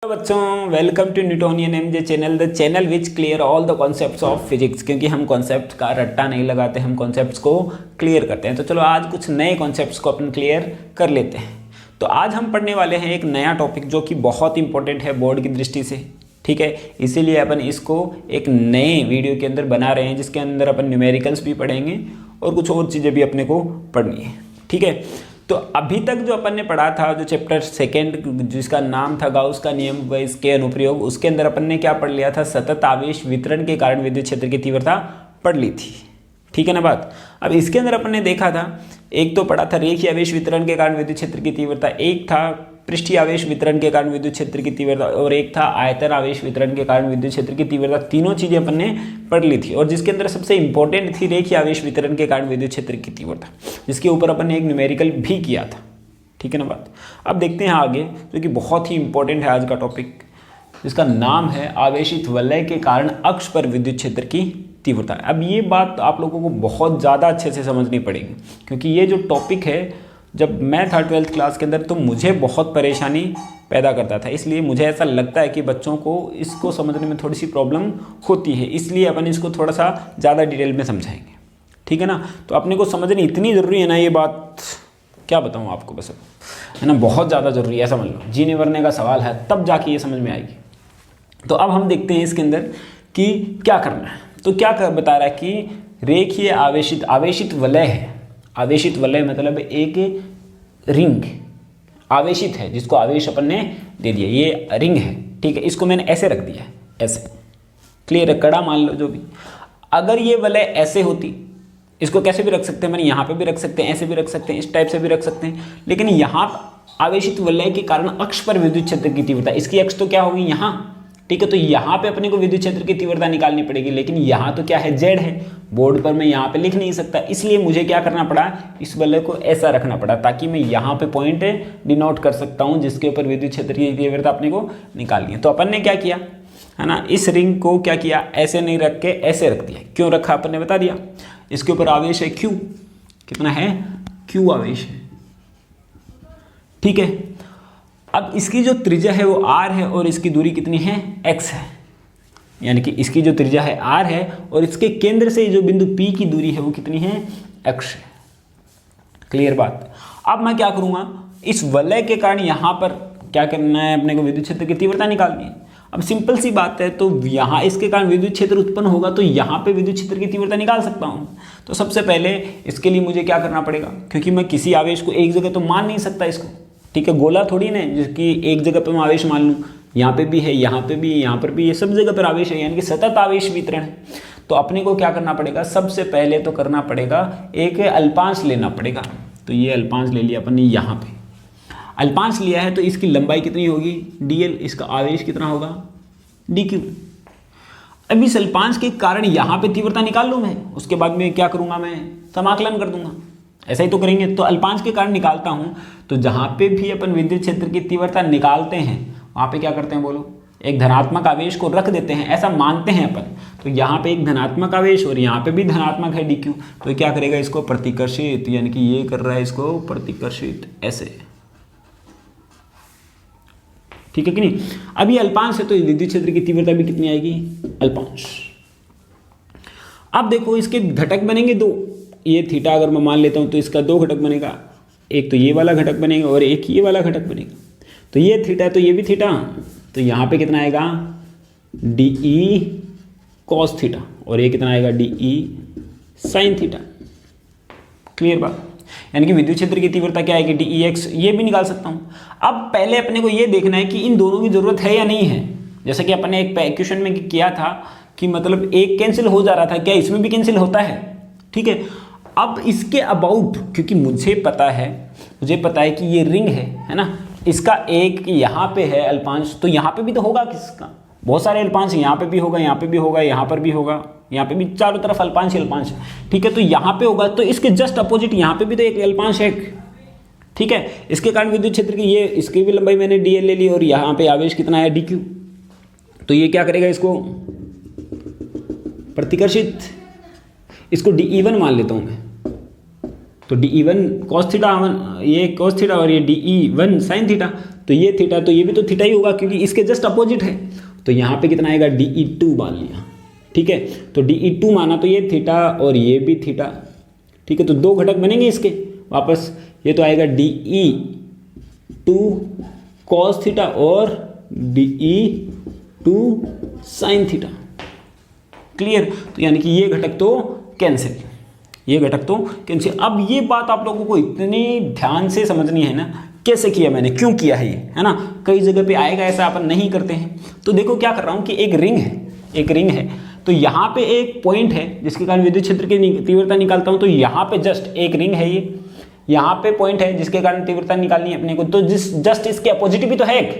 Hello बच्चों, welcome to Newtonian MJ channel, the channel which clear all the concepts of physics. क्योंकि हम concept का रट्टा नहीं लगाते, हम कॉन्सेप्ट्स को क्लियर करते हैं। तो चलो आज कुछ नए कॉन्सेप्ट्स को अपन क्लियर कर लेते हैं। तो आज हम पढ़ने वाले हैं एक नया टॉपिक जो कि बहुत इंपॉर्टेंट है बोर्ड की दृष्टि से, ठीक है। इसीलिए अपन इसको एक नए वीडियो के अंदर बना रहे हैं, जिसके अंदर अपन न्यूमेरिकल्स भी पढ़ेंगे और कुछ और चीज़ें भी अपने को पढ़नी है, ठीक है। तो अभी तक जो अपन ने पढ़ा था, जो चैप्टर सेकेंड जिसका नाम था गाउस का नियम व इसके अनुप्रयोग, उसके अंदर अपन ने क्या पढ़ लिया था, सतत आवेश वितरण के कारण विद्युत क्षेत्र की तीव्रता पढ़ ली थी, ठीक है ना बात। अब इसके अंदर अपन ने देखा था, एक तो पढ़ा था रेखीय आवेश वितरण के कारण विद्युत क्षेत्र की तीव्रता, एक था पृष्ठीय आवेश वितरण के कारण विद्युत क्षेत्र की तीव्रता और एक था आयतन आवेश वितरण के कारण विद्युत क्षेत्र की तीव्रता। तीनों चीजें अपन ने पढ़ ली थी और जिसके अंदर सबसे इंपॉर्टेंट थी रेखीय आवेश वितरण के कारण विद्युत क्षेत्र की तीव्रता, जिसके ऊपर अपन ने एक न्यूमेरिकल भी किया था, ठीक है ना बात। अब देखते हैं आगे, जो कि बहुत ही इंपॉर्टेंट है आज का टॉपिक, जिसका नाम है आवेशित वलय के कारण अक्ष पर विद्युत क्षेत्र की तीव्रता। अब ये बात आप लोगों को बहुत ज़्यादा अच्छे से समझनी पड़ेगी, क्योंकि ये जो टॉपिक है, जब मैं था 12th क्लास के अंदर तो मुझे बहुत परेशानी पैदा करता था। इसलिए मुझे ऐसा लगता है कि बच्चों को इसको समझने में थोड़ी सी प्रॉब्लम होती है, इसलिए अपन इसको थोड़ा सा ज़्यादा डिटेल में समझाएंगे, ठीक है ना। तो अपने को समझनी इतनी ज़रूरी है ना, ये बात क्या बताऊँ आपको, बस है ना, बहुत ज़्यादा ज़रूरी है, समझ लो। जीने मरने का सवाल है, तब जाके ये समझ में आएगी। तो अब हम देखते हैं इसके अंदर कि क्या करना है। तो क्या बता रहा है कि रेखीय आवेशित वलय है। आवेशित वलय मतलब एक रिंग आवेशित है, जिसको आवेश अपन ने दे दिया, ये रिंग है, ठीक है। इसको मैंने ऐसे रख दिया है, ऐसे, क्लियर है, कड़ा मान लो जो भी। अगर ये वलय ऐसे होती, इसको कैसे भी रख सकते हैं, मैंने यहाँ पे भी रख सकते हैं, ऐसे भी रख सकते हैं, इस टाइप से भी रख सकते हैं, लेकिन यहाँ आवेशित वलय के कारण अक्ष पर विद्युत क्षेत्र की तीव्रता, इसकी अक्ष तो क्या होगी यहाँ, ठीक है। तो यहाँ पे अपने को विद्युत क्षेत्र की तीव्रता निकालनी पड़ेगी, लेकिन यहाँ तो क्या है, जेड है, बोर्ड पर मैं यहाँ पे लिख नहीं सकता, इसलिए मुझे क्या करना पड़ा, इस वलय को ऐसा रखना पड़ा, ताकि मैं यहाँ पे पॉइंट डिनोट कर सकता हूँ जिसके ऊपर विद्युत क्षेत्र की तीव्रता अपने को निकालनी है। तो अपन ने क्या किया है ना, इस रिंग को क्या किया, ऐसे नहीं रख के ऐसे रख दिया। क्यों रखा अपन ने बता दिया। इसके ऊपर आवेश है Q, कितना है, Q आवेश है, ठीक है। अब इसकी जो त्रिज्या है वो r है और इसकी दूरी कितनी है, x है। यानी कि इसकी जो त्रिज्या है r है और इसके केंद्र से जो बिंदु P की दूरी है वो कितनी है, x है। क्लियर बात। अब मैं क्या करूंगा, इस वलय के कारण यहाँ पर क्या करना है, अपने को विद्युत क्षेत्र की तीव्रता निकालनी है। अब सिंपल सी बात है, तो यहाँ इसके कारण विद्युत क्षेत्र उत्पन्न होगा, तो यहाँ पे विद्युत क्षेत्र की तीव्रता निकाल सकता हूँ। तो सबसे पहले इसके लिए मुझे क्या करना पड़ेगा, क्योंकि मैं किसी आवेश को एक जगह तो मान नहीं सकता इसको, ठीक है। गोला थोड़ी ना जिसकी एक जगह पे मैं आवेश मान लूँ, यहाँ पे भी है, यहाँ पे भी है, यहाँ पर भी है, सब जगह पर आवेश है, यानी कि सतत आवेश वितरण है। तो अपने को क्या करना पड़ेगा, सबसे पहले तो करना पड़ेगा एक अल्पांश लेना पड़ेगा। तो ये अल्पांश ले लिया अपन ने, यहाँ पे अल्पांश लिया है, तो इसकी लंबाई कितनी होगी, dl, इसका आवेश कितना होगा, dq। अब इस अल्पांश के कारण यहाँ पे तीव्रता निकाल लूँ मैं, उसके बाद में क्या करूँगा, मैं समाकलन कर दूंगा, ऐसा ही तो करेंगे। तो अल्पांश के कारण निकालता हूं, तो जहां पे भी अपन विद्युत क्षेत्र की तीव्रता निकालते हैं वहां पे क्या करते हैं, बोलो, एक धनात्मक आवेश को रख देते हैं, ऐसा मानते हैं अपन। तो यहाँ पे एक धनात्मक आवेश और यहाँ पे भी धनात्मक है dq, तो क्या करेगा, इसको प्रतिकर्षित, यानी कि ये कर रहा है इसको प्रतिकर्षित, ऐसे, ठीक है कि नहीं। अब ये अल्पांश है, तो विद्युत क्षेत्र की तीव्रता भी कितनी आएगी, अल्पांश। अब देखो इसके घटक बनेंगे दो, ये थीटा अगर मैं मान लेता हूं तो इसका दो घटक बनेगा, एक तो ये वाला घटक बनेगा और एक ये वाला घटक बनेगा। तो ये थीटा तो ये भी थीटा, तो यहाँ पे कितना आएगा, DE cos थीटा, और ये कितना आएगा, DE sin थीटा। क्लियर बात। यानी कि विद्युत क्षेत्र की तीव्रता क्या आएगी, DEx, ये भी निकाल सकता हूँ। अब पहले अपने को ये देखना है कि इन दोनों की जरूरत है या नहीं है। जैसा कि अपने एक क्वेश्चन में किया था कि मतलब एक कैंसिल हो जा रहा था, क्या इसमें भी कैंसिल होता है, ठीक है। अब इसके अबाउट, क्योंकि मुझे पता है कि ये रिंग है ना, इसका एक यहाँ पे है अल्पांश, तो यहाँ पे भी तो होगा, किसका, बहुत सारे अल्पांश, यहाँ पे भी होगा, यहाँ पे भी होगा, यहाँ पर भी होगा, यहाँ पे भी, चारों तरफ अल्पांश ही अल्पांश है, ठीक है। तो यहाँ पे होगा, तो इसके जस्ट अपोजिट यहाँ पे भी तो एक अल्पांश है, ठीक है। इसके कारण विद्युत क्षेत्र की ये, इसकी भी लंबाई मैंने dl ले ली और यहाँ पे आवेश कितना है, dq। तो ये क्या करेगा, इसको प्रतिकर्षित, इसको dE1 मान लेता हूँ मैं, तो D E one cos theta ये कॉस थीटा और ये D E one sine theta, तो ये थीटा तो ये भी तो थीटा ही होगा क्योंकि इसके जस्ट अपोजिट है। तो यहाँ पे कितना आएगा डी ई टू मान लिया, ठीक है। तो डी ई टू माना तो ये थीटा और ये भी थीटा, ठीक है। तो दो घटक बनेंगे इसके वापस, ये तो आएगा D E two cos theta और D E two sine theta, clear. तो यानी कि ये घटक तो कैंसिल, ये घटक तो कैंसिल। अब ये बात आप लोगों को इतनी ध्यान से समझनी है ना, कैसे किया मैंने, क्यों किया है ये, है ना। कई जगह पे आएगा ऐसा, अपन नहीं करते हैं। तो देखो क्या कर रहा हूँ कि एक रिंग है, एक रिंग है, तो यहाँ पे एक पॉइंट है जिसके कारण विद्युत क्षेत्र की तीव्रता निकालता हूँ। तो यहाँ पे जस्ट एक रिंग है, ये यहाँ पे पॉइंट है जिसके कारण तीव्रता निकालनी है अपने को, तो जस्ट इसके अपोजिट भी तो है एक,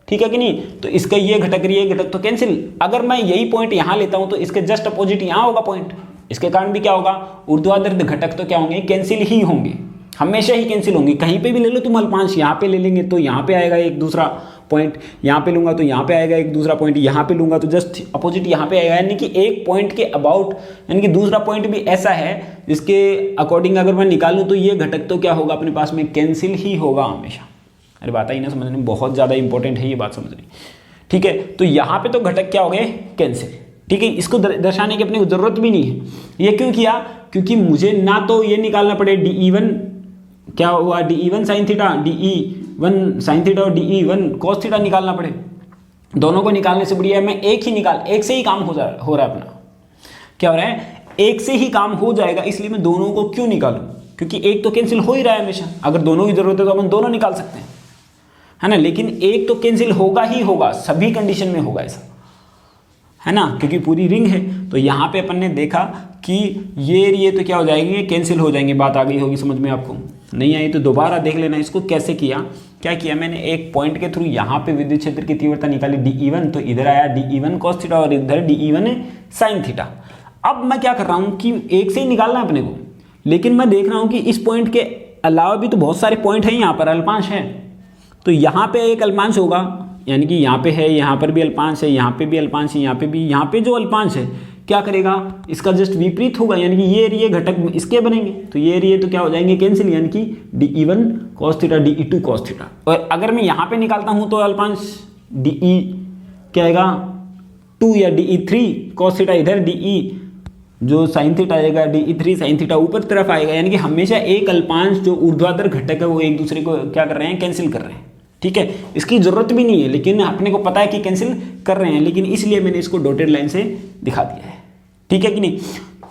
ठीक है कि नहीं। तो इसका ये घटक तो कैंसिल। अगर मैं यही पॉइंट यहाँ लेता हूँ तो इसके जस्ट अपोजिट यहाँ होगा पॉइंट, इसके कारण भी क्या होगा, ऊर्ध्वाधर घटक तो क्या होंगे, कैंसिल ही होंगे, हमेशा ही कैंसिल होंगे। कहीं पे भी ले लो तुम अल्पांश, यहाँ पे ले लेंगे तो यहाँ पे आएगा एक दूसरा पॉइंट, यहाँ पे लूंगा तो यहाँ पे आएगा एक दूसरा पॉइंट, यहाँ पे लूंगा तो जस्ट अपोजिट यहाँ पे आएगा। यानी कि एक पॉइंट के अबाउट, यानी कि दूसरा पॉइंट भी ऐसा है जिसके अकॉर्डिंग अगर मैं निकालूं तो ये घटक तो क्या होगा अपने पास में, कैंसिल ही होगा हमेशा। अरे बात आई ना समझने, बहुत ज़्यादा इंपॉर्टेंट है ये बात समझनी, ठीक है। तो यहाँ पे तो घटक क्या हो गए, कैंसिल, ठीक है। इसको दर्शाने की अपने को जरूरत भी नहीं है। ये क्यों किया, क्योंकि मुझे ना तो ये निकालना पड़े डी ई वन क्या हुआ, D E one sine theta, D E one sine theta और D E one cos theta निकालना पड़े। दोनों को निकालने से बढ़िया है मैं एक से ही काम हो रहा है अपना, क्या हो रहा है, एक से ही काम हो जाएगा। इसलिए मैं दोनों को क्यों निकालूं, क्योंकि एक तो कैंसिल हो ही रहा है हमेशा। अगर दोनों की जरूरत है तो अपन दोनों निकाल सकते हैं, है ना। लेकिन एक तो कैंसिल होगा ही होगा, सभी कंडीशन में होगा ऐसा, है ना, क्योंकि पूरी रिंग है। तो यहाँ पे अपन ने देखा कि ये तो क्या हो जाएंगे, कैंसिल हो जाएंगे। बात आ गई होगी समझ में आपको, नहीं आई तो दोबारा देख लेना इसको कैसे किया। क्या किया मैंने, एक पॉइंट के थ्रू यहाँ पे विद्युत क्षेत्र की तीव्रता निकाली डी ई वन, तो इधर आया D E one cos theta और इधर D E one sine theta. अब मैं क्या कर रहा हूँ कि एक से ही निकालना है अपने को, लेकिन मैं देख रहा हूँ कि इस पॉइंट के अलावा भी तो बहुत सारे पॉइंट हैं, यहाँ पर अल्पांश है, तो यहाँ पे एक अल्पांश होगा, यानी कि यहाँ पे है, यहाँ पर भी अल्पांश है, यहाँ पे भी अल्पांश है, यहाँ पे भी, यहाँ पे जो अल्पांश है क्या करेगा, इसका जस्ट विपरीत होगा, यानी कि ये घटक इसके बनेंगे, तो ये तो क्या हो जाएंगे कैंसिल, यानी कि d E one cos theta D E two cos theta. और अगर मैं यहाँ पे निकालता हूँ तो अल्पांश डी ई क्या आएगा टू या D E three cos theta, इधर डी ई जो साइन थीटा आएगा D E three sine theta ऊपर तरफ आएगा। यानी कि हमेशा एक अल्पांश जो ऊर्ध्वाधर घटक है वो एक दूसरे को क्या कर रहे हैं, कैंसिल कर रहे हैं, ठीक है। इसकी जरूरत भी नहीं है, लेकिन अपने को पता है कि कैंसिल कर रहे हैं, लेकिन इसलिए मैंने इसको डॉटेड लाइन से दिखा दिया है, ठीक है कि नहीं।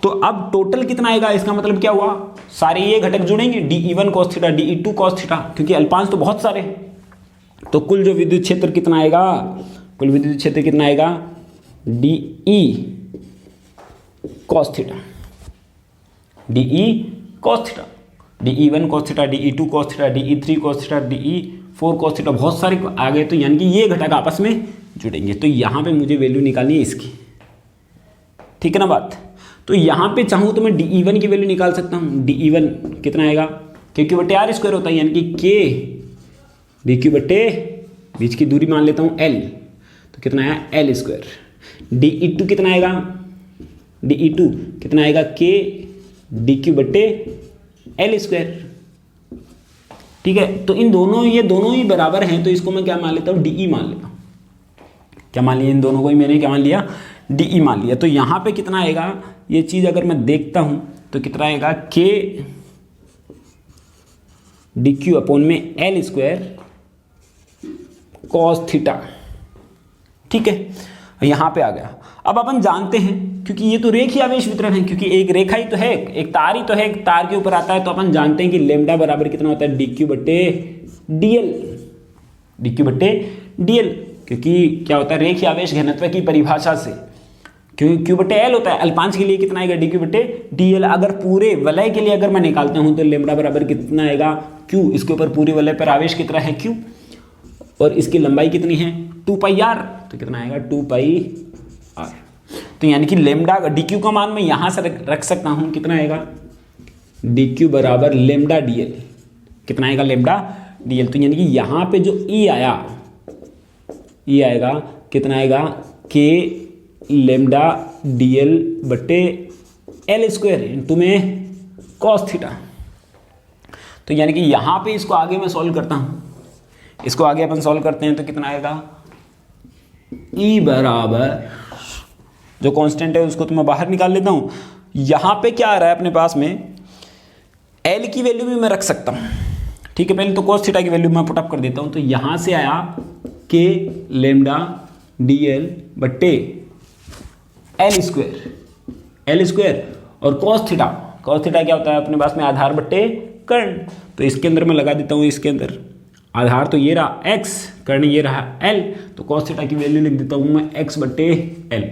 तो अब टोटल कितना आएगा, इसका मतलब क्या हुआ, सारे ये घटक जुड़ेंगे, d E one cos theta D E two cos theta, क्योंकि अल्पांश तो बहुत सारे हैं। तो कुल जो विद्युत क्षेत्र कितना आएगा, कुल विद्युत क्षेत्र कितना आएगा, D E cos theta D E cos theta, D E one cos theta D E two cos theta D E three cos theta D E four cos theta, बहुत सारे आ गए। तो यानी कि ये घटक आपस में जुड़ेंगे। तो यहाँ पे मुझे वैल्यू निकालनी है इसकी, ठीक है ना बात। तो यहाँ पे चाहूँ तो मैं डी ई वन की वैल्यू निकाल सकता हूँ। डी ई वन कितना आएगा, के क्यू बटे आर स्क्वायर होता है, यानी कि के डी क्यू बटे बीच की दूरी मान लेता हूँ एल, तो कितना आया L square. D E two कितना आएगा, डी ई टू कितना आएगा, के डी क्यू बटे एल स्क्वायर, ठीक है। तो ये दोनों ही बराबर हैं, तो इसको मैं क्या मान लेता हूँ, डी ई मान लेता हूँ। क्या मान लिया, इन दोनों को ही मैंने क्या मान लिया, डी ई मान लिया। तो यहाँ पे कितना आएगा, ये चीज़ अगर मैं देखता हूँ तो कितना आएगा, के डी क्यू अपॉन में एल स्क्वायर कॉस थीटा, ठीक है। यहाँ पे आ गया। अब अपन जानते हैं, क्योंकि ये तो रेखीय आवेश वितरण है, क्योंकि एक रेखा ही तो है, एक तार ही तो है, एक तार के ऊपर आता है, तो अपन जानते हैं कि लेमडा बराबर कितना होता है, डी क्यू बटे डी एल, डी क्यू बटे डी एल, क्योंकि क्या होता है रेखीय आवेश घनत्व की परिभाषा से, क्योंकि क्यू बटे एल होता है, अल्पांश के लिए कितना आएगा, डी क्यू बटे डी एल। अगर पूरे वलय के लिए अगर मैं निकालता हूँ तो लेमडा बराबर कितना आएगा, क्यू, इसके ऊपर पूरे वलय पर आवेश कितना है, क्यू, और इसकी लंबाई कितनी है, 2 पाई आर, तो कितना आएगा 2 पाई आर। तो यानी कि लेमडा डी क्यू का मान मैं यहाँ से रख सकता हूँ, कितना आएगा, डी क्यू बराबर लेमडा डी एल, कितना आएगा, लेमडा डी एल। तो यानी कि यहाँ पे जो ई आया, ई आएगा कितना आएगा, के लेमडा डी एल बटे एल स्क्वायर इंटू में कॉस थीटा, तो यानी कि यहाँ पे इसको आगे मैं सॉल्व करता हूँ, इसको आगे अपन सॉल्व करते हैं तो कितना आएगा, E बराबर जो कांस्टेंट है उसको तो मैं बाहर निकाल लेता हूँ। यहाँ पे क्या आ रहा है अपने पास में, L की वैल्यू भी मैं रख सकता हूँ, ठीक है। पहले तो cos थीटा की वैल्यू मैं पुटअप कर देता हूँ, तो यहाँ से आया K लेमडा DL बट्टे L स्क्वायर और cos थीटा क्या होता है अपने पास में, आधार बट्टे कर्ण। तो इसके अंदर मैं लगा देता हूँ, इसके अंदर आधार तो ये रहा x, कर्ण ये रहा l, तो cos थीटा की वैल्यू लिख देता हूँ मैं x बट्टे l।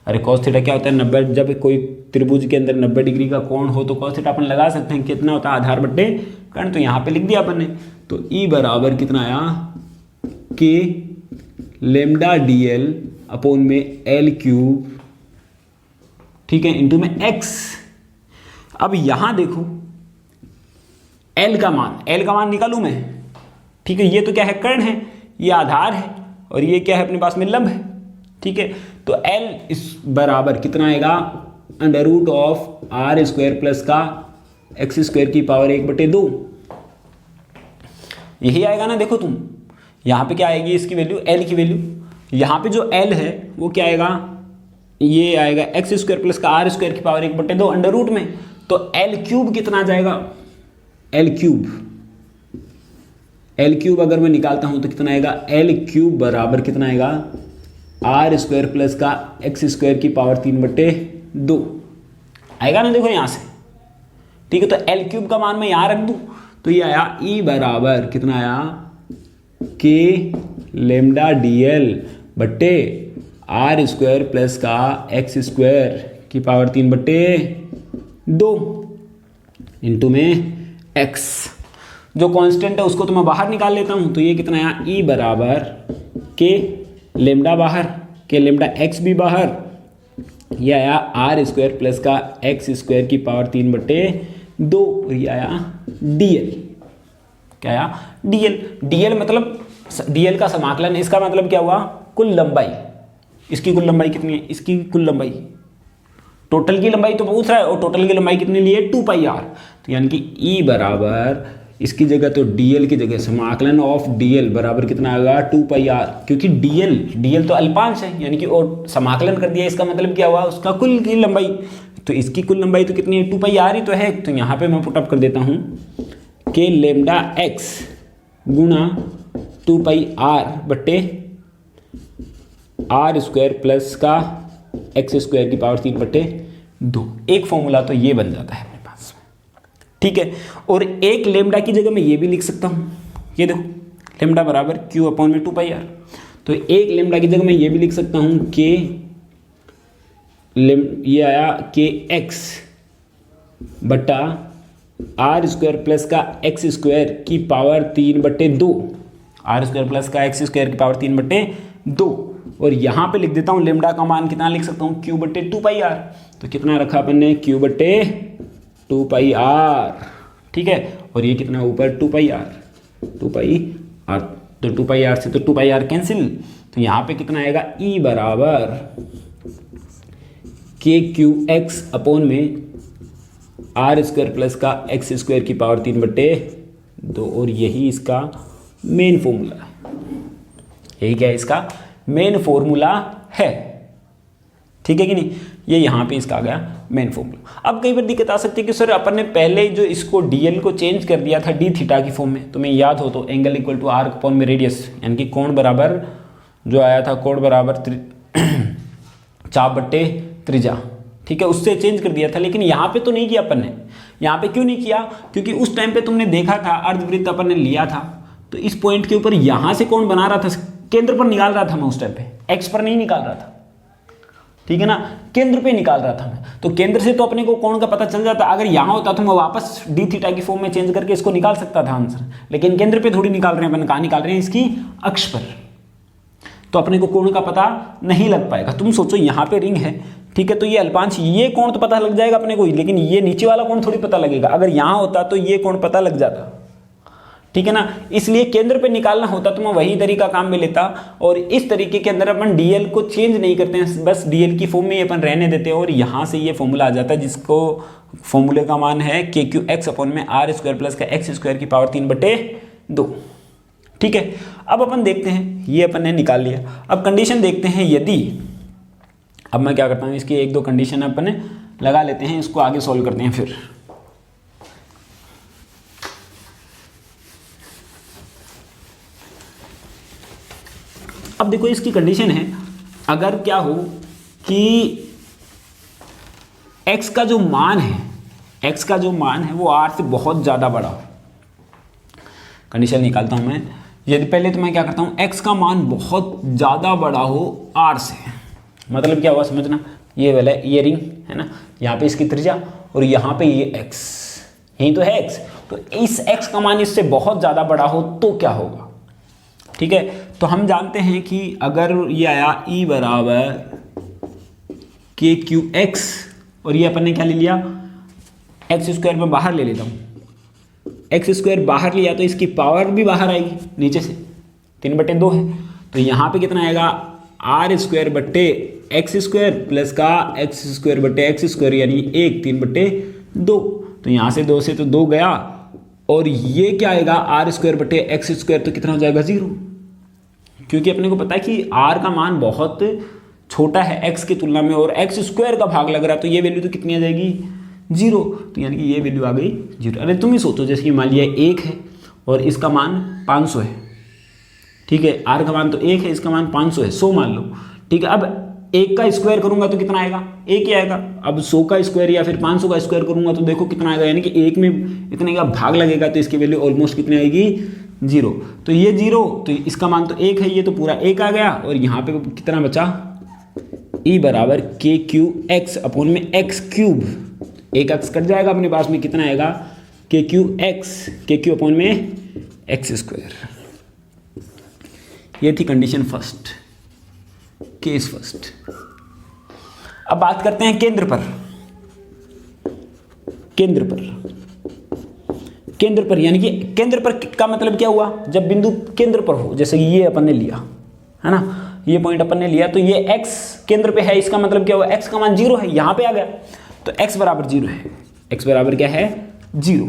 अरे cos थीटा क्या होता है, 90, जब कोई त्रिभुज के अंदर 90 डिग्री का कोण हो तो cos थीटा अपन लगा सकते हैं, कितना होता है आधार बट्टे कर्ण, तो यहाँ पे लिख दिया अपन ने। तो E बराबर कितना आया, k लेमडा DL अपॉन में L क्यूब, ठीक है, इंटू में x। अब यहाँ देखो L का मान निकालूं मैं, ठीक है। ये तो क्या है, कर्ण है, ये आधार है, और ये क्या है अपने पास में, लंब है, ठीक है। तो L इस बराबर कितना आएगा, under root of R square plus का x स्क्वायर की पावर 1/2, यही आएगा ना। देखो तुम यहाँ पे क्या आएगी इसकी वैल्यू, L की वैल्यू, यहाँ पे जो L है वो क्या आएगा, ये आएगा x स्क्वायर प्लस का R स्क्वायर की पावर 1/2 अंडर रूट में। तो L क्यूब कितना आ जाएगा, L क्यूब अगर मैं निकालता हूं तो कितना आएगा, L क्यूब बराबर कितना आएगा, R स्क्वायर प्लस का x स्क्वायर की पावर 3/2 आएगा ना। देखो यहां से, ठीक है। तो L क्यूब का मान मैं यहां रख दूं तो ये आया E बराबर कितना आया, K लेमडा DL बट्टे R स्क्वायर प्लस का x स्क्वायर की पावर 3/2 इंटू में x। जो कांस्टेंट है उसको तो मैं बाहर निकाल लेता हूं, तो ये कितना आया, E बराबर K लेमडा बाहर, K लेमडा x भी बाहर, ये आया R स्क्वायर प्लस का x स्क्वायर की पावर 3/2, और ये आया DL, क्या आया, DL मतलब DL का समाकलन, इसका मतलब क्या हुआ, कुल लंबाई। इसकी कुल लंबाई कितनी है, इसकी कुल लंबाई, टोटल की लंबाई तो पूछ रहा है, और टोटल की लंबाई कितनी ली है, 2πr। तो यानी कि E बराबर इसकी जगह तो DL की जगह समाकलन ऑफ DL बराबर कितना आएगा, 2πr, क्योंकि DL तो अल्पांश है, यानी कि और समाकलन कर दिया, इसका मतलब क्या हुआ, उसका कुल की लंबाई। तो इसकी कुल लंबाई तो कितनी है, 2πr ही तो है। तो यहाँ पे मैं पुटअप कर देता हूँ, K लेमडा x गुणा 2πr बट्टे R स्क्वायर प्लस का x स्क्वायर की पावर 3/2। एक फॉर्मूला तो ये बन जाता है अपने पास, ठीक है। और एक लेमडा की जगह मैं ये भी लिख सकता हूँ, ये देखो लेमडा बराबर q अपॉन में 2πr। तो एक लेमडा की जगह मैं ये भी लिख सकता हूँ, ये आया kx बट्टा R स्क्वायर प्लस का x स्क्वायर की पावर 3/2, R स्क्वायर प्लस का x स्क्वायर की पावर 3/2। और यहाँ पे लिख देता हूँ लेमडा का मान कितना लिख सकता हूँ, q/2πr। तो कितना रखा अपन ने, q/2πr, ठीक है। और ये कितना ऊपर 2πr, तो 2πr से तो 2πr कैंसिल, तो यहाँ पे कितना आएगा, E बराबर kqx अपॉन में R स्क्वायर प्लस का x स्क्वायर की पावर 3/2। और यही इसका मेन फॉर्मूला है, यही क्या है, इसका मेन फॉर्मूला है, ठीक है कि नहीं। ये यहाँ पे इसका आ गया मेन फॉर्मूला। अब कई बार दिक्कत आ सकती है कि सर अपन ने पहले जो इसको DL को चेंज कर दिया था d थीटा की फॉर्म में, तो मैं याद हो तो angle equal to arc upon में रेडियस, यानी कि कोण बराबर जो आया था, कोण बराबर चाप बट्टे त्रिज्या, ठीक है, उससे चेंज कर दिया था। लेकिन यहाँ पे तो नहीं किया अपन ने। यहाँ पे क्यों नहीं किया, क्योंकि उस टाइम पे तुमने देखा था अर्धवृत्त अपन ने लिया था, तो इस पॉइंट के ऊपर यहाँ से कोण बना रहा था, केंद्र पर निकाल रहा था मैं उस टाइम पे, एक्स पर नहीं निकाल रहा था, ठीक है ना, केंद्र पे निकाल रहा था मैं। तो केंद्र से तो अपने को कोण का पता चल जाता। अगर यहाँ होता तो मैं वापस डी थीटा की फॉर्म में चेंज करके इसको निकाल सकता था आंसर, लेकिन केंद्र पे थोड़ी निकाल रहे हैं अपन, कहाँ निकाल रहे हैं, इसकी अक्ष पर, तो अपने को कोण का पता नहीं लग पाएगा। तुम सोचो यहाँ पे रिंग है, ठीक है, तो ये अल्पांश, ये कोण तो पता लग जाएगा अपने को, लेकिन ये नीचे वाला कोण थोड़ी पता लगेगा। अगर यहाँ होता तो ये कोण पता लग जाता, ठीक है ना। इसलिए केंद्र पे निकालना होता तो मैं वही तरीका काम में लेता, और इस तरीके के अंदर अपन डीएल को चेंज नहीं करते हैं, बस डीएल की फॉर्म में अपन रहने देते हैं, और यहाँ से ये फॉर्मूला आ जाता है जिसको फॉर्मूले का मान है के क्यू एक्स अपॉन में आर स्क्वायर प्लस का एक्स स्क्वायर की पावर 3/2। ठीक है, अब अपन देखते हैं, ये अपन ने निकाल लिया। अब कंडीशन देखते हैं, यदि, अब मैं क्या करता हूँ, इसकी 1-2 कंडीशन अपन लगा लेते हैं, इसको आगे सॉल्व करते हैं फिर। अब देखो इसकी कंडीशन है, अगर क्या हो कि x का जो मान है, x का जो मान है वो r से बहुत ज़्यादा बड़ा हो। कंडीशन निकालता हूं मैं, यदि पहले तो मैं क्या करता हूं, x का मान बहुत ज़्यादा बड़ा हो r से, मतलब क्या हुआ समझना, ये वाला ये रिंग है ना, यहाँ पे इसकी त्रिज्या और यहाँ पे ये x, यही तो है x, तो इस x का मान इससे बहुत ज़्यादा बड़ा हो तो क्या होगा। ठीक है, तो हम जानते हैं कि अगर ये आया E बराबर के क्यू एक्स, और ये अपन ने क्या ले लिया, एक्स स्क्वायर में बाहर ले लेता हूँ, एक्स स्क्वायर बाहर लिया तो इसकी पावर भी बाहर आएगी नीचे से, 3/2 है, तो यहाँ पे कितना आएगा, आर स्क्वायर बट्टे एक्स स्क्वायर प्लस का एक्स स्क्वायर बट्टे एक्स स्क्वायर, यानी 1/3/2, तो यहाँ से 2 से तो 2 गया, और ये क्या आएगा, आर स्क्वायर बटे एक्स स्क्वायर, तो कितना हो जाएगा 0, क्योंकि अपने को पता है कि आर का मान बहुत छोटा है एक्स की तुलना में, और एक्स स्क्वायर का भाग लग रहा है, तो ये वैल्यू तो कितनी आ जाएगी 0, तो यानी कि ये वैल्यू आ गई 0। अरे तुम ही सोचो, जैसे कि मान लिया 1 है और इसका मान 500 है, ठीक है, आर का मान तो 1 है, इसका मान 500 है, 100 मान लो, ठीक है। अब 1 का स्क्वायर करूंगा तो कितना आएगा, 1 ही आएगा। अब 100 का स्क्वायर या फिर 500 का स्क्वायर करूंगा तो देखो कितना आएगा, यानी कि 1 में इतने का भाग लगेगा, तो इसकी वैल्यू ऑलमोस्ट कितनी आएगी 0, तो ये 0, तो इसका मान तो 1 है, ये तो पूरा 1 आ गया, और यहाँ पे कितना बचा, E बराबर के क्यू एक्स अपॉन में एक्स क्यूब, एक एक्स कट जाएगा अपने पास में, कितना आएगा के क्यू अपॉन में एक्स स्क्वायर। ये थी कंडीशन फर्स्ट, केस फर्स्ट। अब बात करते हैं केंद्र पर। केंद्र पर यानी कि केंद्र पर का मतलब क्या हुआ, जब बिंदु केंद्र पर हो, जैसे कि ये अपन ने लिया है ना, ये पॉइंट अपन ने लिया, तो ये x केंद्र पे है, इसका मतलब क्या हुआ, x का मान 0 है, यहाँ पे आ गया, तो x बराबर 0 है, x बराबर क्या है 0,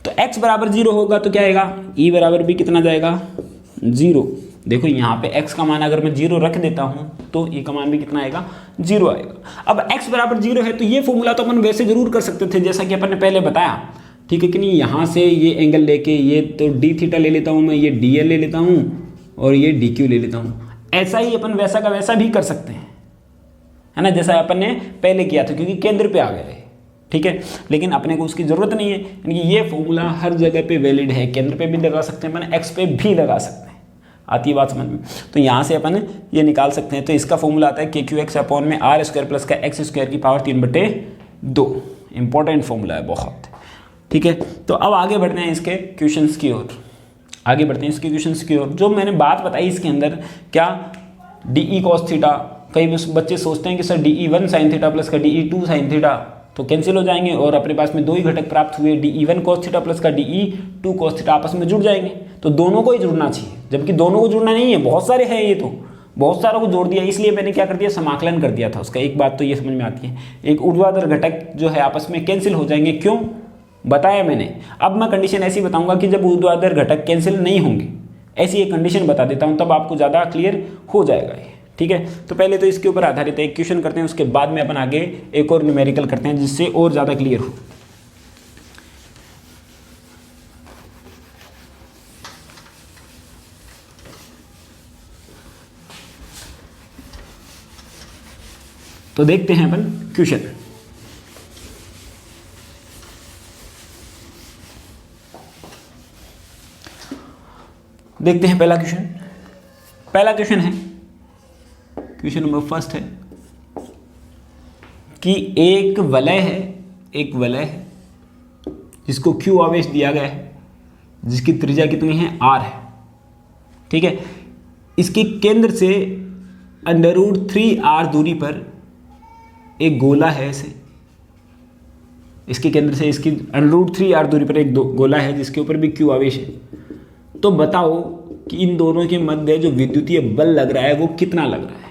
तो x बराबर 0 होगा तो क्या आएगा, E बराबर भी कितना जाएगा 0। देखो यहाँ पे x का मान अगर मैं 0 रख देता हूँ तो E का मान भी कितना आएगा 0 आएगा। अब x बराबर 0 है तो ये फॉर्मूला तो अपन वैसे जरूर कर सकते थे, जैसा कि अपन ने पहले बताया, ठीक है कि नहीं, यहाँ से ये एंगल लेके ये तो d थीटा ले लेता हूँ मैं, ये dl ले लेता हूँ और ये dq ले लेता हूँ, ऐसा ही अपन वैसा का वैसा भी कर सकते हैं, है ना, जैसा अपन ने पहले किया था, क्योंकि केंद्र पे आ गए, ठीक है। लेकिन अपने को उसकी जरूरत नहीं है, यानी कि ये फॉर्मूला हर जगह पे वैलिड है, केंद्र पे भी लगा सकते हैं अपन, एक्स पे भी लगा सकते हैं, आती है बात समझ में। तो यहाँ से अपन ये निकाल सकते हैं, तो इसका फॉर्मूला आता है के क्यू एक्स अपॉन में आर स्क्वायर प्लस का एक्स स्क्वायर की पावर 3/2, इंपॉर्टेंट फॉर्मूला है बहुत, ठीक है। तो अब आगे बढ़ते हैं इसके क्वेश्चंस की ओर, आगे बढ़ते हैं इसके क्वेश्चंस की ओर। जो मैंने बात बताई इसके अंदर, क्या डी ई कॉस थीटा, कई बच्चे सोचते हैं कि sir D E 1 sine theta plus का डी ई 2 साइन थीटा तो कैंसिल हो जाएंगे, और अपने पास में 2 ही घटक प्राप्त हुए, D E 1 cos theta plus का डी ई 2 कॉस थीटा आपस में जुड़ जाएंगे, तो दोनों को ही जुड़ना चाहिए, जबकि दोनों को जुड़ना नहीं है, बहुत सारे हैं, ये तो बहुत सारों को जोड़ दिया, इसलिए मैंने क्या कर दिया, समाकलन कर दिया था उसका। एक बात तो ये समझ में आती है, एक ऊर्ध्वाधर घटक जो है आपस में कैंसिल हो जाएंगे, क्यों बताया मैंने। अब मैं कंडीशन ऐसी बताऊंगा कि जब ऊर्ध्वाधर घटक कैंसिल नहीं होंगे, ऐसी एक कंडीशन बता देता हूं, तब आपको ज़्यादा क्लियर हो जाएगा ये, ठीक है। तो पहले तो इसके ऊपर आधारित एक क्वेश्चन करते हैं, उसके बाद में अपन आगे एक और न्यूमेरिकल करते हैं जिससे और ज़्यादा क्लियर हो। तो देखते हैं अपन क्वेश्चन। देखते हैं पहला क्वेश्चन। पहला क्वेश्चन है, क्वेश्चन नंबर फर्स्ट है कि एक वलय है जिसको Q आवेश दिया गया है, जिसकी त्रिज्या कितनी है R है, ठीक है। इसके केंद्र से √3r दूरी पर एक गोला है ऐसे, इसके केंद्र से इसकी √3r दूरी पर एक गोला है जिसके ऊपर भी q आवेश है। तो बताओ कि इन दोनों के मध्य जो विद्युतीय बल लग रहा है वो कितना लग रहा है।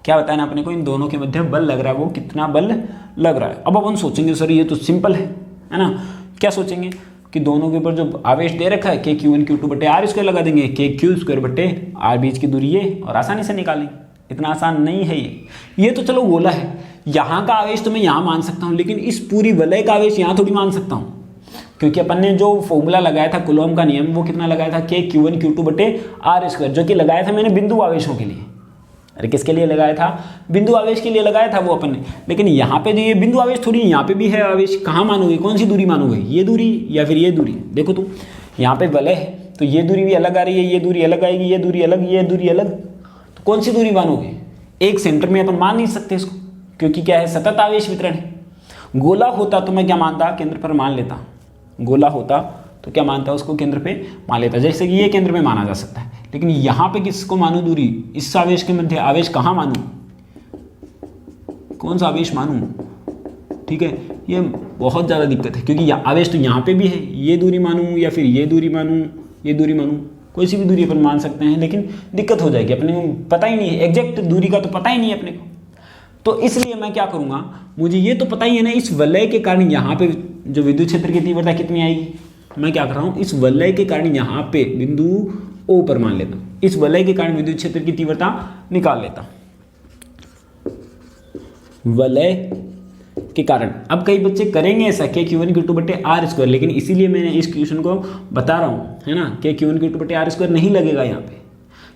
क्या बताना अपने को, इन दोनों के मध्य बल लग रहा है वो कितना बल लग रहा है। अब अपन सोचेंगे सर ये तो सिंपल है ना। क्या सोचेंगे कि दोनों के ऊपर जो आवेश दे रखा है KQ1 Q2 बटे R स्क्वायर लगा देंगे, KQ स्क्वायर बटे R बीच की दूरी है और आसानी से निकालें। इतना आसान नहीं है ये तो चलो गोला है, यहाँ का आवेश तो मैं यहाँ मान सकता हूँ, लेकिन इस पूरी वलय का आवेश यहाँ थोड़ी मान सकता हूँ, क्योंकि अपन ने जो फॉर्मूला लगाया था कूलॉम का नियम वो कितना लगाया था KQ1 Q2 बटे R स्क्वायर, जो कि लगाया था मैंने बिंदु आवेशों के लिए। अरे किसके लिए लगाया था, बिंदु आवेश के लिए लगाया था वो अपन ने। लेकिन यहाँ पे जो ये बिंदु आवेश थोड़ी यहाँ पे भी है आवेश, कहाँ मानोगे, कौन सी दूरी मानोगे, ये दूरी या फिर ये दूरी। देखो तुम यहाँ पे वलय है तो ये दूरी भी अलग आ रही है, ये दूरी अलग आएगी, ये दूरी अलग, ये दूरी अलग, तो कौन सी दूरी मानोगे। एक सेंटर में अपन मान नहीं सकते इसको, क्योंकि क्या है, सतत आवेश वितरण है। गोला होता तो मैं क्या मानता, केंद्र पर मान लेता। गोला होता तो क्या मानता, उसको केंद्र पे मान लेता, जैसे कि ये केंद्र पे माना जा सकता है। लेकिन यहाँ पे किसको मानूं दूरी, इस आवेश के मध्य आवेश कहाँ मानूं, कौन सा आवेश मानूं। ठीक है, ये बहुत ज़्यादा दिक्कत है, क्योंकि आवेश तो यहाँ पे भी है, ये दूरी मानूं या फिर ये दूरी मानूं, ये दूरी मानूं, कोई सी भी दूरी अपन मान सकते हैं, लेकिन दिक्कत हो जाएगी, अपने को पता ही नहीं है, एग्जैक्ट दूरी का तो पता ही नहीं है अपने को। तो इसलिए मैं क्या करूँगा, मुझे ये तो पता ही है ना, इस वलय के कारण यहाँ पे जो विद्युत क्षेत्र की तीव्रता कितनी आएगी, मैं क्या कर रहा हूँ, इस वलय के कारण यहाँ पे बिंदु O पर मान लेता हूँ, इस वलय के कारण विद्युत क्षेत्र की तीव्रता निकाल लेता हूँ, वलय के कारण। अब कई बच्चे करेंगे ऐसा KQ1 Q2 बटे R स्क्वायर, लेकिन इसीलिए मैंने इस क्वेश्चन को बता रहा हूँ, है ना, KQ1 Q2 बटे R स्क्वायर नहीं लगेगा यहाँ पे,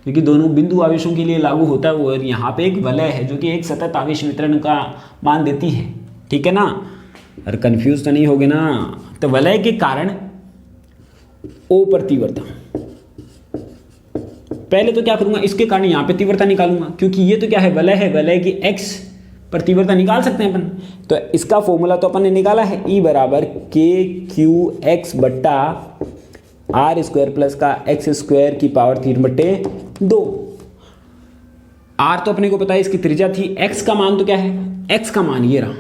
क्योंकि दोनों बिंदु आवेशों के लिए लागू होता है वो, और यहाँ पे एक वलय है जो कि एक सतत आवेश वितरण का मान देती है। ठीक है ना, अरे कंफ्यूज तो नहीं होगे ना। तो वलय के कारण O पर तीव्रता, पहले तो क्या करूंगा, इसके कारण यहाँ पे तीव्रता निकालूंगा, क्योंकि ये तो क्या है, वलय है, वलय की x पर तीव्रता निकाल सकते हैं अपन। तो इसका फॉर्मूला तो अपन ने निकाला है, E बराबर KQX बट्टा R स्क्वायर प्लस का x स्क्वायर की पावर 3 बटे 2। R तो अपने को पता है इसकी त्रिज्या थी, x का मान तो क्या है, x का मान ये रहा,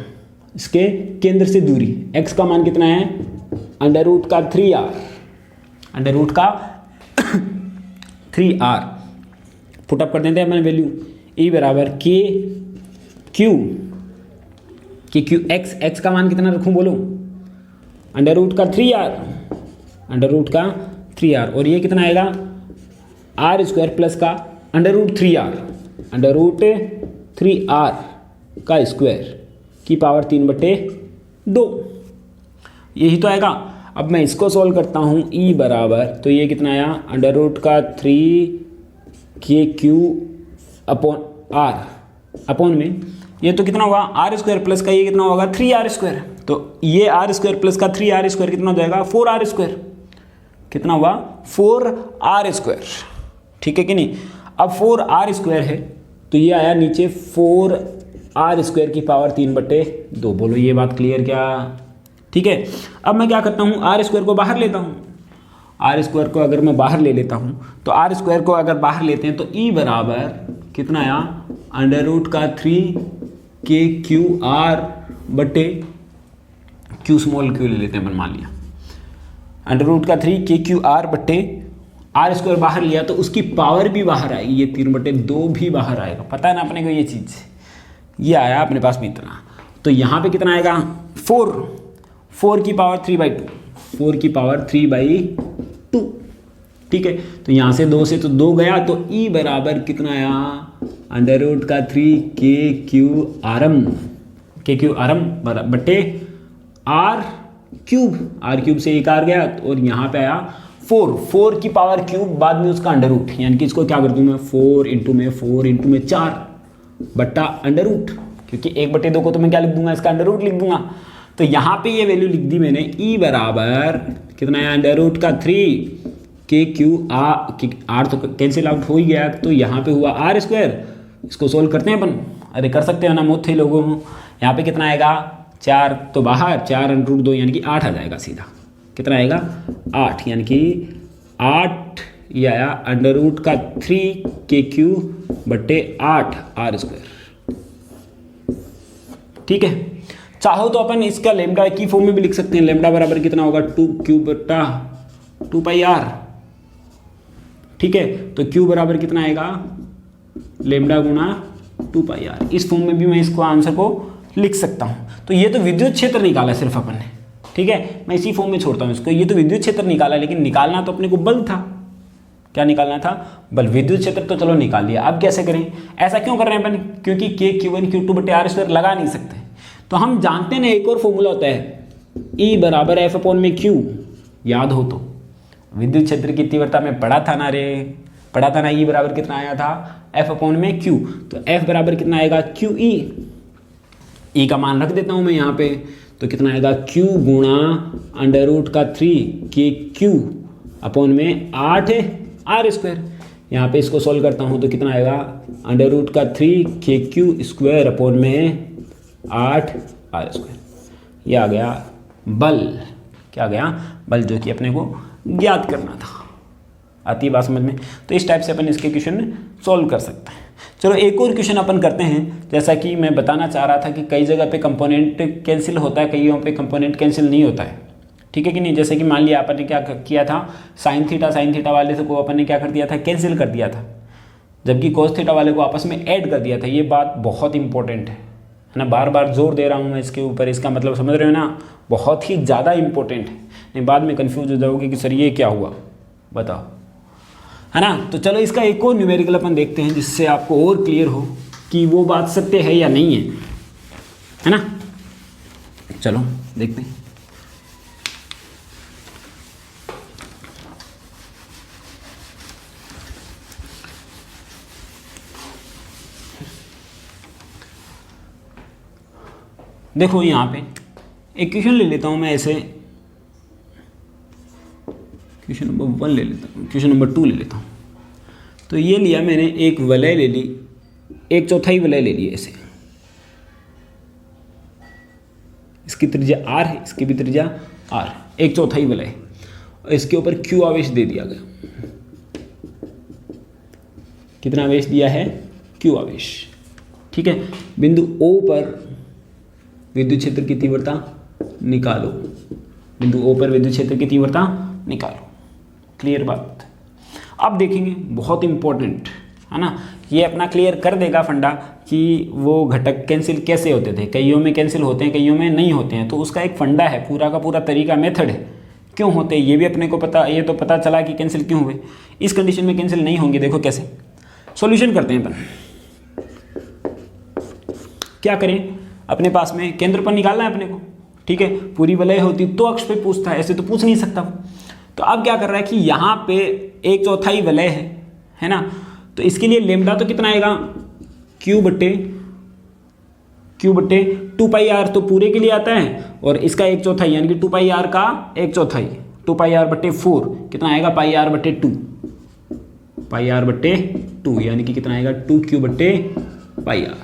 इसके केंद्र से दूरी, x का मान कितना है, √3r, √3r पुटअप कर देते हैं मैंने वैल्यू। E बराबर KQ x का मान कितना रखूं बोलो, √3r, और ये कितना आएगा, R स्क्वायर प्लस का √3r का स्क्वायर की पावर 3 बटे 2, यही तो आएगा। अब मैं इसको सॉल्व करता हूँ, E बराबर, तो ये कितना आया, √3KQ अपॉन R अपॉन में, ये तो कितना होगा, R स्क्वायर प्लस का ये कितना होगा, 3R स्क्वायर, तो ये R स्क्वायर प्लस का 3R स्क्वायर कितना हो जाएगा, 4R स्क्वायर, कितना हुआ, 4R स्क्वायर। ठीक है कि नहीं। अब 4R स्क्वायर है तो ये आया नीचे 4R स्क्वायर की पावर 3 बटे 2। बोलो ये बात क्लियर क्या। ठीक है, अब मैं क्या करता हूँ, R स्क्वायर को बाहर लेता हूँ, R स्क्वायर को अगर मैं बाहर ले लेता हूँ, तो R स्क्वायर को अगर बाहर लेते हैं तो E बराबर कितना आया, √3KQR बटे Q स्मॉल Q ले लेते हैं अपन, मान लिया √3KQR बटे R स्क्वायर बाहर लिया तो उसकी पावर भी बाहर आएगी, ये 3 बटे 2 भी बाहर आएगा, पता है ना अपने को ये चीज़, ये आया अपने पास में इतना। तो यहाँ पे कितना आएगा, 4 की पावर 3/2, 4 की पावर 3/2। ठीक है, तो यहाँ से 2 से तो 2 गया, तो E बराबर कितना आया, √3KQRm बटे R क्यूब से एक R गया, और यहाँ पे आया 4 की पावर क्यूब, बाद में उसका अंडर रूट, यानी कि इसको क्या कर दूँ मैं, 4 इंटू में 4 बट्टा अंडर रूट, क्योंकि 1/2 को तो मैं क्या लिख दूंगा, इसका अंडर रूट लिख दूंगा। तो यहाँ पे ये वैल्यू लिख दी मैंने, E बराबर कितना है, √3KQR तो कैंसिल आउट हो ही गया, तो यहाँ पे हुआ R स्क्वायर, इसको सोल्व करते हैं अपन, अरे कर सकते हैं ना, मोथे लोगों को। यहाँ पे कितना आएगा, 4 तो बाहर, 4 √2 यानी कि 8 आ जाएगा सीधा, कितना आएगा 8, यानी कि 8 ये आया √3KQ बटे 8 R स्क्वायर। ठीक है, चाहो तो अपन इसका लेमडा की फॉर्म में भी लिख सकते हैं। लेमडा बराबर कितना होगा 2q बटा 2πr। ठीक है, तो q बराबर कितना आएगा लेमडा गुणा 2πr। इस फॉर्म में भी मैं इसको आंसर को लिख सकता हूँ। तो ये तो विद्युत क्षेत्र निकाला सिर्फ अपन ने, ठीक है, मैं इसी फॉर्म में छोड़ता हूँ इसको। ये तो विद्युत क्षेत्र निकाला, लेकिन निकालना तो अपने को बल था। क्या निकालना था? बल। विद्युत क्षेत्र तो चलो निकाल लिया, अब कैसे करें? ऐसा क्यों कर रहे हैं अपन? क्योंकि k q1 q2 बटे आर स्क्वायर लगा नहीं सकते। तो हम जानते हैं ना, एक और फॉर्मूला होता है E बराबर एफ अपॉन में q, याद हो तो विद्युत क्षेत्र की तीव्रता में पढ़ा था ना E बराबर कितना आया था एफ अपॉन में q। तो f बराबर कितना आएगा QE। E का मान रख देता हूँ मैं यहाँ पे, तो कितना आएगा q गुणा अंडर रूट का 3kq अपॉन में 8 आर स्क्वायर। यहाँ पे इसको सॉल्व करता हूँ तो कितना आएगा अंडर रूट का 3kq स्क्वायर अपॉन में 8 आर स्क्वायर। ये आ गया बल। क्या आ गया? बल, जो कि अपने को ज्ञात करना था। आती है बात समझ में? तो इस टाइप से अपन इसके क्वेश्चन सॉल्व कर सकते हैं। चलो एक और क्वेश्चन अपन करते हैं। जैसा कि मैं बताना चाह रहा था कि कई जगह पे कंपोनेंट कैंसिल होता है, कईयों पे कंपोनेंट कैंसिल नहीं होता है, ठीक है कि नहीं। जैसे कि मान लिया अपन ने क्या किया था, साइन थीटा वाले से को अपन ने क्या कर दिया था, कैंसिल कर दिया था, जबकि कोस थीटा वाले को आपस में ऐड कर दिया था। ये बात बहुत इंपॉर्टेंट है ना, बार बार जोर दे रहा हूँ मैं इसके ऊपर। इसका मतलब समझ रहे हो ना, बहुत ही ज़्यादा इंपॉर्टेंट है, नहीं बाद में कन्फ्यूज हो जाओगे कि सर ये क्या हुआ, बताओ, है ना। तो चलो इसका एक और न्यूमेरिकल अपन देखते हैं, जिससे आपको और क्लियर हो कि वो बात सत्य है या नहीं है ना। चलो देखते हैं। देखो यहाँ पे एक क्वेश्चन ले लेता हूँ मैं, ऐसे क्वेश्चन नंबर 1 ले लेता हूँ, क्वेश्चन नंबर 2 ले लेता हूँ। तो ये लिया मैंने, एक वलय ले ली, 1/4 वलय ले ली ऐसे, इसकी त्रिज्या r है, इसकी भी त्रिज्या r, 1/4 वलय, और इसके ऊपर q आवेश दे दिया गया। कितना आवेश दिया है? q आवेश, ठीक है। बिंदु O पर विद्युत क्षेत्र की तीव्रता निकालो। बिंदु O पर विद्युत क्षेत्र की तीव्रता निकालो। क्लियर बात? अब देखेंगे, बहुत इंपॉर्टेंट है ना, ये अपना क्लियर कर देगा फंडा कि वो घटक कैंसिल कैसे होते थे। कईयों में कैंसिल होते हैं, कईयों में नहीं होते हैं। तो उसका एक फंडा है, पूरा का पूरा तरीका, मेथड है, क्यों होते हैं ये भी अपने को पता। ये तो पता चला कि कैंसिल क्यों हुए, इस कंडीशन में कैंसिल नहीं होंगे। देखो कैसे सॉल्यूशन करते हैं अपन। क्या करें, अपने पास में केंद्र पर निकालना है अपने को, ठीक है। पूरी वलय होती तो अक्ष पे पूछता है, ऐसे तो पूछ नहीं सकता। तो अब क्या कर रहा है कि यहाँ पे 1/4 वलय है ना, तो इसके लिए लेमडा तो कितना आएगा q बट्टे 2πr, तो पूरे के लिए आता है, और इसका 1/4 यानी कि 2πr का 1/4, 2πr बट्टे 4 कितना आएगा πr बट्टे 2, πr बट्टे 2 यानी कि कितना आएगा 2q बट्टे πr।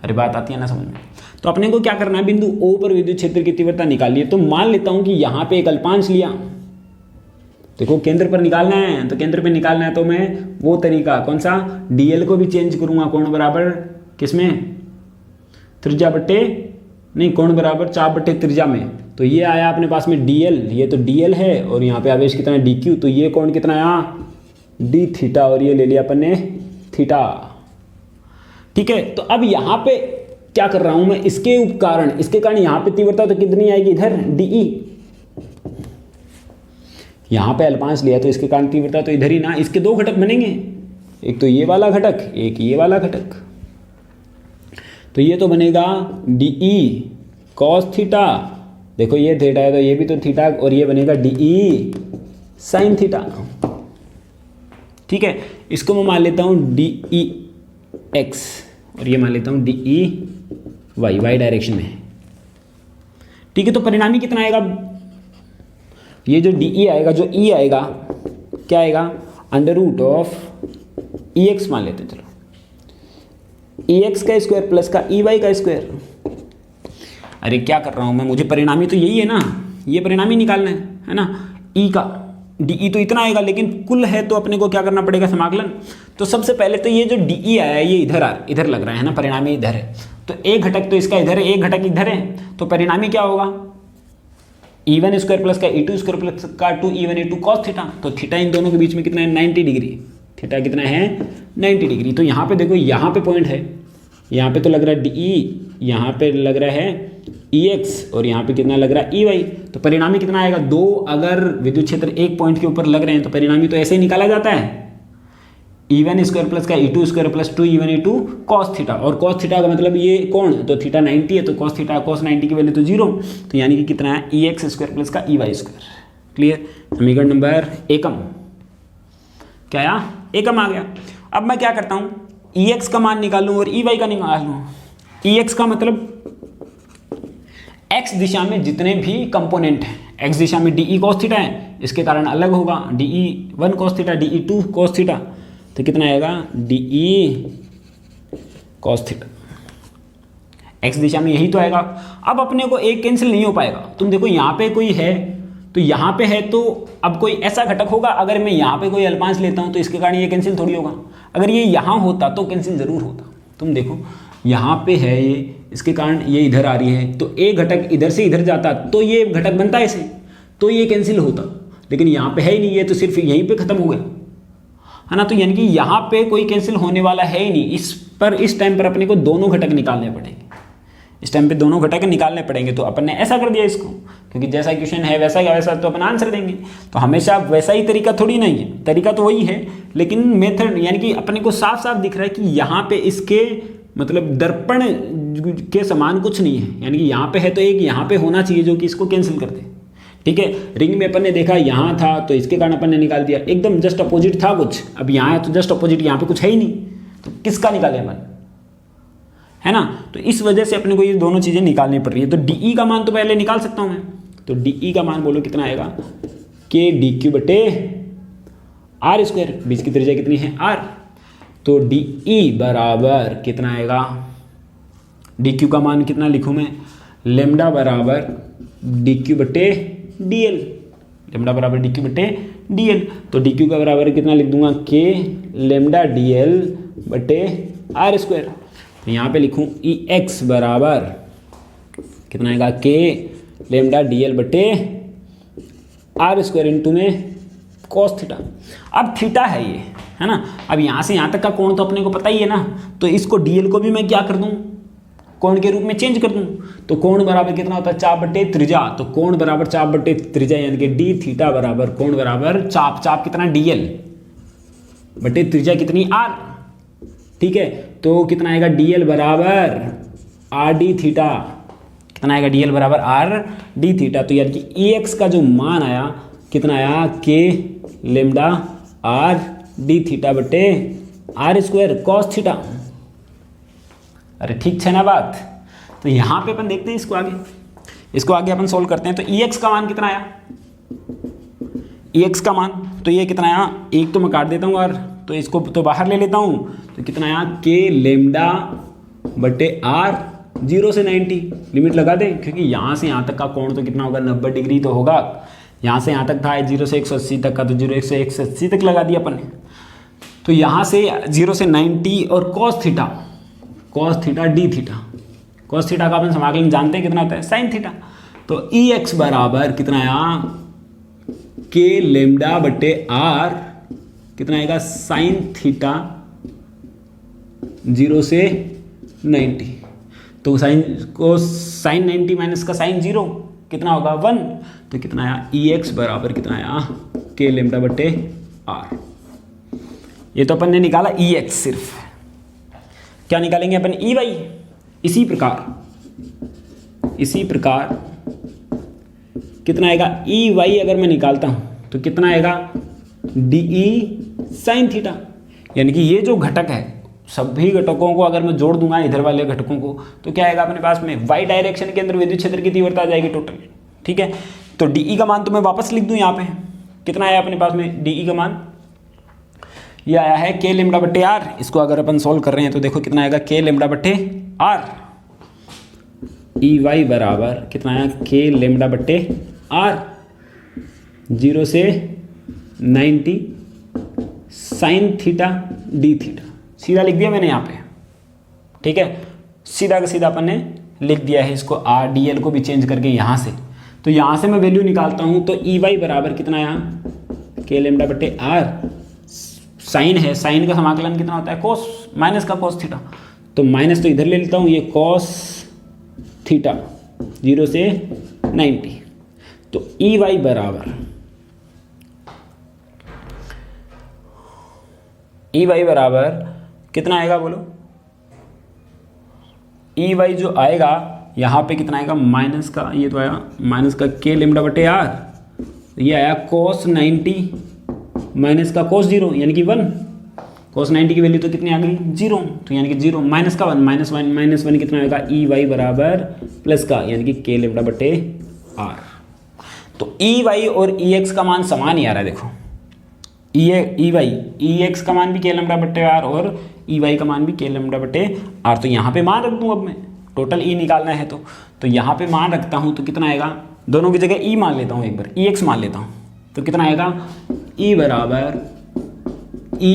अरे बात आती है ना समझ में? तो अपने को क्या करना है, बिंदु O पर विद्युत क्षेत्र की तीव्रता निकालिए। तो मान लेता हूं कि यहां पे एक अल्पांश लिया, देखो केंद्र पर निकालना है, तो केंद्र पे निकालना है तो मैं वो तरीका कौन सा, dl को भी चेंज करूंगा, कोण बराबर किसमें, त्रिज्या बट्टे नहीं, कोण बराबर चाप बट्टे त्रिज्या में। तो ये आया अपने पास में dl, ये तो dl है, और यहाँ पे आवेश कितना है dq, तो ये कोण कितना आया d थीटा, और ये ले लिया अपन ने थीटा, ठीक है। तो अब यहाँ पे क्या कर रहा हूं मैं, इसके कारण यहाँ पे तीव्रता तो कितनी आएगी इधर dE, यहाँ पे अल्पांश लिया तो इसके कारण तीव्रता तो इधर ही ना। इसके दो घटक बनेंगे, एक तो ये वाला घटक, एक ये वाला घटक। तो ये तो बनेगा dE cos थीटा, देखो ये थीटा है तो ये भी तो थीटा, और ये बनेगा dE sin थीटा, ठीक है। इसको मैं मान लेता हूँ dE x, और ये मान लेता हूँ dE y डायरेक्शन में, ठीक है। तो परिणामी कितना आएगा, ये जो dE आएगा, जो E आएगा, क्या आएगा अंडर रूट ऑफ EX मान लेते हैं, चलो EX का स्क्वायर प्लस का EY का स्क्वायर। अरे क्या कर रहा हूँ मैं, मुझे परिणामी तो यही है ना, ये परिणामी निकालना है ना। E का dE तो इतना आएगा, लेकिन कुल है तो अपने को क्या करना पड़ेगा, समाकलन। तो सबसे पहले तो ये जो dE आया है ये इधर लग रहा है ना, परिणामी इधर है, तो एक घटक तो इसका इधर है, एक घटक इधर है, तो परिणामी क्या होगा, E1 स्क्वायर प्लस का E2 स्क्वायर प्लस का 2E1 E2 कॉस थीटा। तो थीटा इन दोनों के बीच में कितना है, 90 डिग्री। थीटा कितना है, 90 डिग्री। तो यहाँ पे देखो, यहाँ पे पॉइंट है, यहाँ पे तो लग रहा है DE, यहाँ पे लग रहा है EX और यहाँ पे कितना लग रहा है EY। तो परिणामी कितना आएगा, दो अगर विद्युत क्षेत्र एक पॉइंट के ऊपर लग रहे हैं तो परिणामी तो ऐसे ही निकाला जाता है, E1 स्क्वायर प्लस का E2 square plus 2E1 E2 cos theta. और कॉस थीटा का मतलब ये कोण, तो थीटा 90 है, तो कॉस थीटा कॉस 90 की वैल्यू तो 0, तो यानी कि कितना है, EX स्क्वायर प्लस का EY स्क्वायर। क्लियर। समीकरण नंबर एकम क्या आया, एकम आ गया। अब मैं क्या करता हूँ, EX का मान निकालूँ और EY का निकाल लूँ। EX का मतलब x दिशा में जितने भी कंपोनेंट हैं, x दिशा में DE cos थीटा है, इसके कारण अलग होगा, DE1 cos theta, DE2 cos theta, तो कितना आएगा, DE cos थीटा। x दिशा में यही तो आएगा। अब अपने को एक कैंसिल नहीं हो पाएगा। तुम देखो यहाँ पे कोई है, तो यहाँ पे है, तो अब कोई ऐसा घटक होगा, अगर मैं यहाँ पे कोई अल्पांश लेता हूँ तो इसके कारण ये कैंसिल थोड़ी होगा। अगर ये यहाँ होता तो कैंसिल जरूर होता। तुम देखो यहाँ पे है ये, इसके कारण ये इधर आ रही है, तो एक घटक इधर से इधर जाता तो ये घटक बनता है ऐसे, तो ये कैंसिल होता। लेकिन यहाँ पे है ही नहीं, ये तो सिर्फ यहीं पे खत्म हो गया, है ना। तो यानी कि यहाँ पे कोई कैंसिल होने वाला है ही नहीं। इस टाइम पर अपने को दोनों घटक निकालने पड़ेंगे, इस टाइम पे दोनों घटक निकालने पड़ेंगे। तो अपन ने ऐसा कर दिया इसको, क्योंकि जैसा क्वेश्चन है वैसा का वैसा तो अपन आंसर देंगे। तो हमेशा वैसा ही तरीका थोड़ी नहीं है, तरीका तो वही है, लेकिन मेथड यानी कि अपने को साफ साफ दिख रहा है कि यहाँ पे इसके मतलब दर्पण के समान कुछ नहीं है। यानी कि यहाँ पे है तो एक यहाँ पे होना चाहिए जो कि इसको कैंसिल कर दे। ठीक है, रिंग में अपन ने देखा यहाँ था तो इसके कारण अपन ने निकाल दिया, एकदम जस्ट अपोजिट था कुछ, अब यहाँ है तो जस्ट अपोजिट, यहाँ पे कुछ है ही नहीं, तो किसका निकाले अपन, है ना। तो इस वजह से अपने को ये दोनों चीजें निकालनी पड़ रही है। तो DE का मान तो पहले निकाल सकता हूं मैं, तो DE का मान बोलो कितना आएगा, K DQ बटे R स्क्वायर, बीच की त्रिज्या कितनी है R, तो DE बराबर कितना आएगा, DQ का मान कितना लिखूं मैं, लेमडा बराबर DQ बटे DL, लेमडा बराबर DQ बटे DL। तो DQ का बराबर कितना लिख दूंगा, K लेमडा DL बटे R स्क्वायर। तो यहाँ पे लिखूँ EX बराबर कितना आएगा, K लेमडा DL बटे R स्क्वायर इंटू में कॉस थीटा। अब थीटा है ये, है ना। अब यहाँ से यहाँ तक का कोण तो अपने को पता ही है ना, तो इसको DL को भी मैं क्या कर दूँ, कोण के रूप में चेंज कर दूँ। तो कोण बराबर कितना होता है, चाप बटे त्रिज्या, तो कोण बराबर चाप बटे त्रिज्या, यानी कि D थीटा बराबर कोण बराबर चाप, चाप कितना DL बटे त्रिज्या कितनी R। ठीक है, तो कितना आएगा, DL बराबर RD थीटा, कितना आएगा, DL बराबर RD थीटा। तो यानी कि EX का जो मान आया कितना आया, K लेमडा RD थीटा बटे R स्क्वायर कॉस थीटा। अरे ठीक है ना बात। तो यहाँ पे अपन देखते हैं इसको आगे अपन सोल्व करते हैं। तो EX का मान कितना आया, EX का मान तो ये कितना आया, एक तो मैं काट देता हूँ और तो इसको तो बाहर ले लेता हूँ, तो कितना आया, K लेमडा बटे R 0 से 90, लिमिट लगा दें, क्योंकि यहाँ से यहाँ तक का कोण तो कितना होगा, 90 डिग्री तो होगा। यहाँ से यहाँ तक था 0 से 180 तक का, तो 0 से 180 तक लगा दिया अपन ने। तो यहाँ से 0 से 90 और cos theta D theta, cos theta का अपन समाकलन जानते हैं कितना होता है, sin थीटा। तो EX बराबर कितना आया, K लेमडा बटे R कितना आएगा, साइन थीटा 0 से 90, तो साइन को साइन 90 माइनस का साइन 0 कितना होगा 1, तो कितना आया, EX बराबर कितना आया, K लेमडा बटे R। ये तो अपन ने निकाला EX, सिर्फ क्या निकालेंगे अपन, EY। इसी प्रकार कितना आएगा, EY अगर मैं निकालता हूं तो कितना आएगा, DE साइन थीटा। यानी कि ये जो घटक है, सभी घटकों को अगर मैं जोड़ दूंगा इधर वाले घटकों को, तो क्या आएगा अपने पास में, y डायरेक्शन के अंदर विद्युत क्षेत्र की तीव्रता आ जाएगी टोटल। ठीक है, तो DE का मान तो मैं वापस लिख दूं, यहाँ पे कितना आया अपने पास में, DE का मान ये आया है K लेमडा बट्टे R। इसको अगर अपन सोल्व कर रहे हैं तो देखो कितना आएगा, K लेमडा बट्टे R। EY बराबर कितना आया, K लेमडा बट्टे R 0 से 90 साइन थीटा D थीटा, सीधा लिख दिया मैंने यहाँ पे। ठीक है, सीधा का सीधा अपन ने लिख दिया है इसको, आर डी एल को भी चेंज करके यहाँ से। तो यहाँ से मैं वैल्यू निकालता हूँ तो ई वाई बराबर कितना यहाँ के लेमडा बटे आर, साइन है, साइन का समाकलन कितना होता है कोस, माइनस का कोस थीटा, तो माइनस तो इधर ले लेता हूँ, ये कोस थीटा 0 से 90। तो ई वाई बराबर कितना आएगा बोलो, ई वाई जो आएगा यहाँ पे कितना आएगा माइनस का, ये तो आया माइनस का के लेमडा बटे आर, ये आया कोस 90 माइनस का कोस 0 यानी कि 1, कोस 90 की वैल्यू तो कितनी आ गई 0, तो यानी कि 0 माइनस का 1 माइनस वन कितना आएगा ई वाई बराबर प्लस का यानी कि के लेमडा बटे आर। तो ई वाई और ई एक्स का मान समान ही आ रहा है, देखो ई वाई ई एक्स का मान भी के लेमडा बटे आर और ई वाई का मान भी के लेमडा बटे आर। तो यहाँ पे मान रख दूँ, अब मैं टोटल ई निकालना है तो यहाँ पे मान रखता हूँ तो कितना आएगा, दोनों की जगह ई मान लेता हूँ, एक बार ई एक्स मान लेता हूँ तो कितना आएगा ई बराबर ई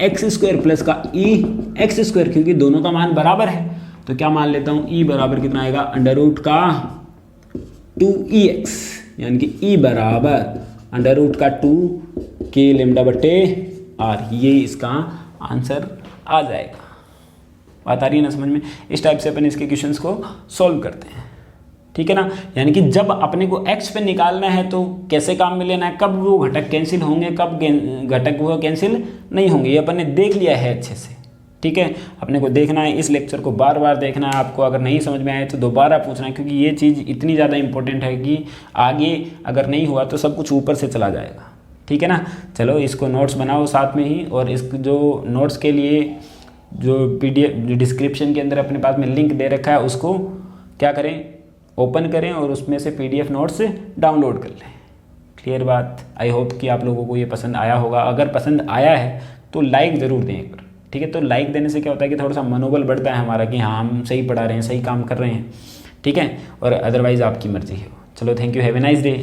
एक्स स्क्वायर प्लस का ई एक्स स्क्वायर, क्योंकि दोनों का मान बराबर है तो क्या मान लेता हूँ ई बराबर कितना आएगा अंडर रूट का 2EX यानी कि ई बराबर अंडर रूट का 2 के लेमडा बटे आर, ये इसका आंसर आ जाएगा। बात आ रही है ना समझ में? इस टाइप से अपन इसके क्वेश्चंस को सॉल्व करते हैं, ठीक है ना। यानी कि जब अपने को एक्स पे निकालना है तो कैसे काम में लेना है, कब वो घटक कैंसिल होंगे, कब घटक वो कैंसिल नहीं होंगे, ये अपन ने देख लिया है अच्छे से, ठीक है। अपने को देखना है, इस लेक्चर को बार बार देखना है आपको, अगर नहीं समझ में आए तो दोबारा पूछना है, क्योंकि ये चीज़ इतनी ज़्यादा इंपॉर्टेंट है कि आगे अगर नहीं हुआ तो सब कुछ ऊपर से चला जाएगा, ठीक है ना। चलो इसको नोट्स बनाओ साथ में ही, और इस जो नोट्स के लिए जो PDF जो डिस्क्रिप्शन के अंदर अपने पास में लिंक दे रखा है उसको क्या करें, ओपन करें और उसमें से PDF नोट्स डाउनलोड कर लें। क्लियर बात? आई होप कि आप लोगों को ये पसंद आया होगा। अगर पसंद आया है तो लाइक ज़रूर दें एक बार, ठीक है। तो लाइक देने से क्या होता है कि थोड़ा सा मनोबल बढ़ता है हमारा कि हाँ हम सही पढ़ा रहे हैं, सही काम कर रहे हैं, ठीक है। और अदरवाइज़ आपकी मर्जी है। चलो thank you, have a nice day.